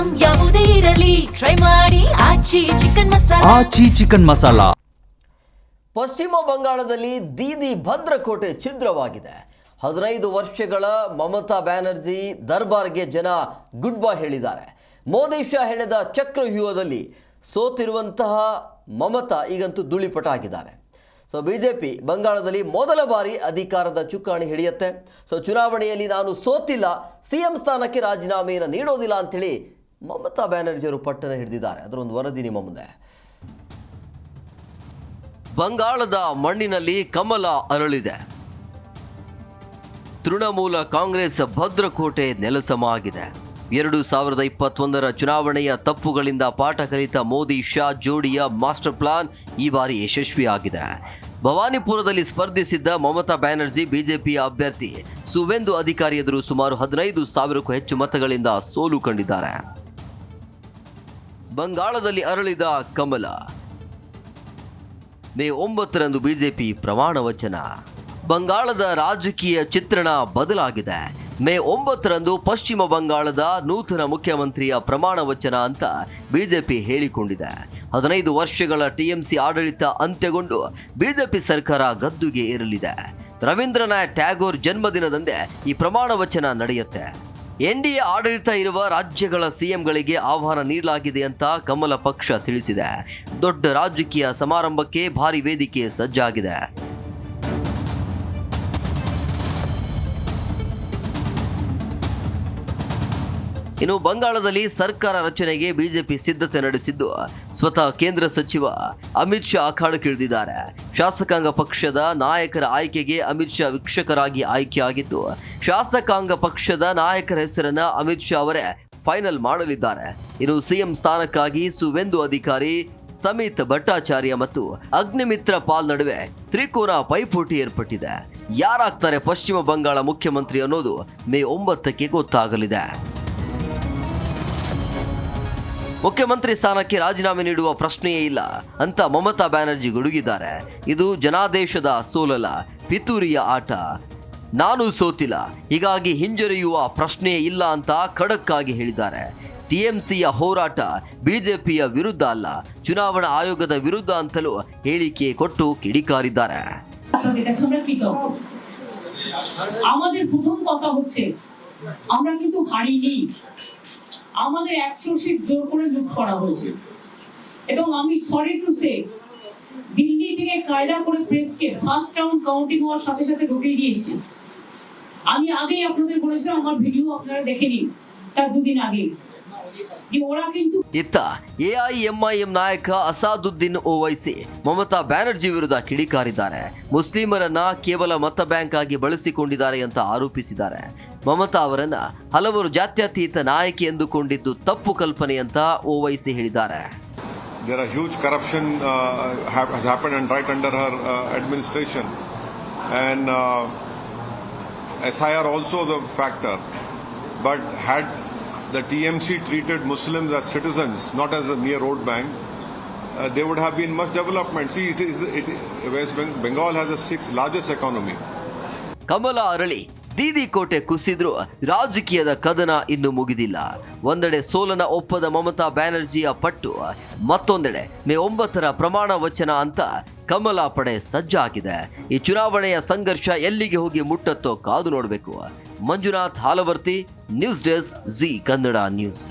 Item ಯಾವುದೇ ಇರಲಿ try ಮಾಡಿ ಆಚಿ ಚಿಕನ್ ಮಸಾಲಾ. ಪಶ್ಚಿಮ ಬಂಗಾಳದಲ್ಲಿ ದೀದಿ ಭದ್ರಕೋಟೆ ಛಿದ್ರವಾಗಿದೆ. 15 ವರ್ಷಗಳ ಮಮತಾ ಬ್ಯಾನರ್ಜಿ ದರ್ಬಾರ್ಗೆ ಜನ ಗುಡ್ ಬೈ ಹೇಳಿದ್ದಾರೆ. ಮೋದಿ ಶಾ ಹೆಣೆದ ಚಕ್ರವ್ಯೂಹದಲ್ಲಿ ಸೋತಿರುವಂತಹ ಮಮತಾ ಈಗಂತೂ ಧೂಳಿಪಟ ಆಗಿದ್ದಾರೆ. ಬಿಜೆಪಿ ಬಂಗಾಳದಲ್ಲಿ ಮೊದಲ ಬಾರಿ ಅಧಿಕಾರದ ಚುಕ್ಕಾಣಿ ಹಿಡಿಯುತ್ತೆ. ಚುನಾವಣೆಯಲ್ಲಿ ನಾನು ಸೋತಿಲ್ಲ, ಸಿಎಂ ಸ್ಥಾನಕ್ಕೆ ರಾಜೀನಾಮೆಯನ್ನು ನೀಡೋದಿಲ್ಲ ಅಂತೇಳಿ ಮಮತಾ ಬ್ಯಾನರ್ಜಿ ಅವರು ಪಟ್ಟಣ ಹಿಡಿದಿದ್ದಾರೆ. ಅದರೊಂದು ವರದಿ ನಿಮ್ಮ ಮುಂದೆ. ಬಂಗಾಳದ ಮಣ್ಣಿನಲ್ಲಿ ಕಮಲ ಅರಳಿದೆ. ತೃಣಮೂಲ ಕಾಂಗ್ರೆಸ್ ಭದ್ರಕೋಟೆ ನೆಲಸಮ ಆಗಿದೆ. 2021ರ ಚುನಾವಣೆಯ ತಪ್ಪುಗಳಿಂದ ಪಾಠ ಕಲಿತ ಮೋದಿ ಶಾ ಜೋಡಿಯ ಮಾಸ್ಟರ್ ಪ್ಲಾನ್ ಈ ಬಾರಿ ಯಶಸ್ವಿಯಾಗಿದೆ. ಭವಾನಿಪುರದಲ್ಲಿ ಸ್ಪರ್ಧಿಸಿದ್ದ ಮಮತಾ ಬ್ಯಾನರ್ಜಿ ಬಿಜೆಪಿಯ ಅಭ್ಯರ್ಥಿ ಸುವೇಂದು ಅಧಿಕಾರಿ ಎದುರು ಸುಮಾರು 15,000ಕ್ಕೂ ಹೆಚ್ಚು ಮತಗಳಿಂದ ಸೋಲು ಕಂಡಿದ್ದಾರೆ. ಬಂಗಾಳದಲ್ಲಿ ಅರಳಿದ ಕಮಲ. ಮೇ 9ರಂದು ಬಿಜೆಪಿ ಪ್ರಮಾಣ ವಚನ. ಬಂಗಾಳದ ರಾಜಕೀಯ ಚಿತ್ರಣ ಬದಲಾಗಿದೆ. ಮೇ 9ರಂದು ಪಶ್ಚಿಮ ಬಂಗಾಳದ ನೂತನ ಮುಖ್ಯಮಂತ್ರಿಯ ಪ್ರಮಾಣ ವಚನ ಅಂತ ಬಿಜೆಪಿ ಹೇಳಿಕೊಂಡಿದೆ. 15 ವರ್ಷಗಳ ಟಿಎಂಸಿ ಆಡಳಿತ ಅಂತ್ಯಗೊಂಡು ಬಿಜೆಪಿ ಸರ್ಕಾರ ಗದ್ದುಗೆ ಏರಲಿದೆ. ರವೀಂದ್ರನಾಥ್ ಟ್ಯಾಗೋರ್ ಜನ್ಮದಿನದಂದೇ ಈ ಪ್ರಮಾಣ ವಚನ ನಡೆಯುತ್ತೆ. ಎನ್ಡಿಎ ಆಡಳಿತ ಇರುವ ರಾಜ್ಯಗಳ ಸಿಎಂಗಳಿಗೆ ಆಹ್ವಾನ ನೀಡಲಾಗಿದೆ ಅಂತ ಕಮಲ ಪಕ್ಷ ತಿಳಿಸಿದೆ. ದೊಡ್ಡ ರಾಜಕೀಯ ಸಮಾರಂಭಕ್ಕೆ ಭಾರಿ ವೇದಿಕೆ ಸಜ್ಜಾಗಿದೆ. ಇನ್ನು ಬಂಗಾಳದಲ್ಲಿ ಸರ್ಕಾರ ರಚನೆಗೆ ಬಿಜೆಪಿ ಸಿದ್ಧತೆ ನಡೆಸಿದ್ದು ಸ್ವತಃ ಕೇಂದ್ರ ಸಚಿವ ಅಮಿತ್ ಶಾ ಅಖಾಡಕ್ಕಿಳಿದಿದ್ದಾರೆ. ಶಾಸಕಾಂಗ ಪಕ್ಷದ ನಾಯಕರ ಆಯ್ಕೆಗೆ ಅಮಿತ್ ಶಾ ವೀಕ್ಷಕರಾಗಿ ಆಯ್ಕೆಯಾಗಿದ್ದು, ಶಾಸಕಾಂಗ ಪಕ್ಷದ ನಾಯಕರ ಹೆಸರನ್ನ ಅಮಿತ್ ಶಾ ಅವರೇ ಫೈನಲ್ ಮಾಡಲಿದ್ದಾರೆ. ಇನ್ನು ಸಿಎಂ ಸ್ಥಾನಕ್ಕಾಗಿ ಸುವೇಂದು ಅಧಿಕಾರಿ, ಸಮಿತ್ ಭಟ್ಟಾಚಾರ್ಯ ಮತ್ತು ಅಗ್ನಿಮಿತ್ರ ಪಾಲ್ ನಡುವೆ ತ್ರಿಕೋನ ಪೈಪೋಟಿ ಏರ್ಪಟ್ಟಿದೆ. ಯಾರಾಗ್ತಾರೆ ಪಶ್ಚಿಮ ಬಂಗಾಳ ಮುಖ್ಯಮಂತ್ರಿ ಅನ್ನೋದು ಮೇ 9ಕ್ಕೆ ಗೊತ್ತಾಗಲಿದೆ. ಮುಖ್ಯಮಂತ್ರಿ ಸ್ಥಾನಕ್ಕೆ ರಾಜೀನಾಮೆ ನೀಡುವ ಪ್ರಶ್ನೆಯೇ ಇಲ್ಲ ಅಂತ ಮಮತಾ ಬ್ಯಾನರ್ಜಿ ಗುಡುಗಿದ್ದಾರೆ. ಇದು ಜನಾದೇಶದ ಸೋಲಲ್ಲ, ಪಿತೂರಿಯ ಆಟ. ನಾನು ಸೋತಿಲ್ಲ, ಹೀಗಾಗಿ ಹಿಂಜರಿಯುವ ಪ್ರಶ್ನೆಯೇ ಇಲ್ಲ ಅಂತ ಖಡಕ್ ಆಗಿ ಹೇಳಿದ್ದಾರೆ. ಟಿಎಂಸಿಯ ಹೋರಾಟ ಬಿಜೆಪಿಯ ವಿರುದ್ಧ ಅಲ್ಲ, ಚುನಾವಣಾ ಆಯೋಗದ ವಿರುದ್ಧ ಅಂತಲೂ ಹೇಳಿಕೆ ಕೊಟ್ಟು ಕಿಡಿಕಾರಿದ್ದಾರೆ. আমাদের প্রথম কথা হচ্ছে আমরা কিন্তু হারিনি। আমাদের 100 সিট জোর করে লুট করা হয়েছে এবং আমি সরি টু সে দিল্লি থেকে কায়দা করে প্রেসকে ফার্স্ট রাউন্ড কাউন্টিং হওয়ার সাথে সাথে ঢুকিয়ে দিয়েছে। আমি আগেই আপনাদের বলেছিলাম, আমার ভিডিও আপনারা দেখে নিন, তার দুদিন আগে যে ওরা কিন্তু ಇತ್ತ ಎಐಎಂಐಎಂ ನಾಯಕ ಅಸಾದುದ್ದೀನ್ ಓವೈಸಿ ಮಮತಾ ಬ್ಯಾನರ್ಜಿ ವಿರುದ್ಧ ಕಿಡಿಕಾರಿದ್ದಾರೆ. ಮುಸ್ಲಿಮರನ್ನ ಕೇವಲ ಮತ ಬ್ಯಾಂಕ್ ಆಗಿ ಬಳಸಿಕೊಂಡಿದ್ದಾರೆ ಅಂತ ಆರೋಪಿಸಿದ್ದಾರೆ. ಮಮತಾ ಅವರನ್ನ ಹಲವರು ಜಾತ್ಯತೀತ ನಾಯಕಿ ಎಂದುಕೊಂಡಿದ್ದು ತಪ್ಪು ಕಲ್ಪನೆ ಅಂತ ಓವೈಸಿ ಹೇಳಿದ್ದಾರೆ. There are huge corruption has happened and right under her administration, and SIR also the factor, but had the TMC treated Muslims as citizens, not as a mere road bank, there would have been much development. See, West Bengal has the 6th largest economy. ಕಮಲ ಅರಳಿ ದೀದಿ ಕೋಟೆ ಕುಸಿದ್ರು ರಾಜಕೀಯದ ಕದನ ಇನ್ನು ಮುಗಿದಿಲ್ಲ. ಒಂದೆಡೆ ಸೋಲನ ಒಪ್ಪದ ಮಮತಾ ಬ್ಯಾನರ್ಜಿಯ ಪಟ್ಟು, ಮತ್ತೊಂದೆಡೆ ಮೇ 9ರ ಪ್ರಮಾಣ ವಚನ ಅಂತ ಕಮಲ ಪಡೆ ಸಜ್ಜಾಗಿದೆ. ಈ ಚುನಾವಣೆಯ ಸಂಘರ್ಷ ಎಲ್ಲಿಗೆ ಹೋಗಿ ಮುಟ್ಟತ್ತೋ ಕಾದು ನೋಡಬೇಕು. Manjunath Halavarthi, news desk, Zee Kannada news.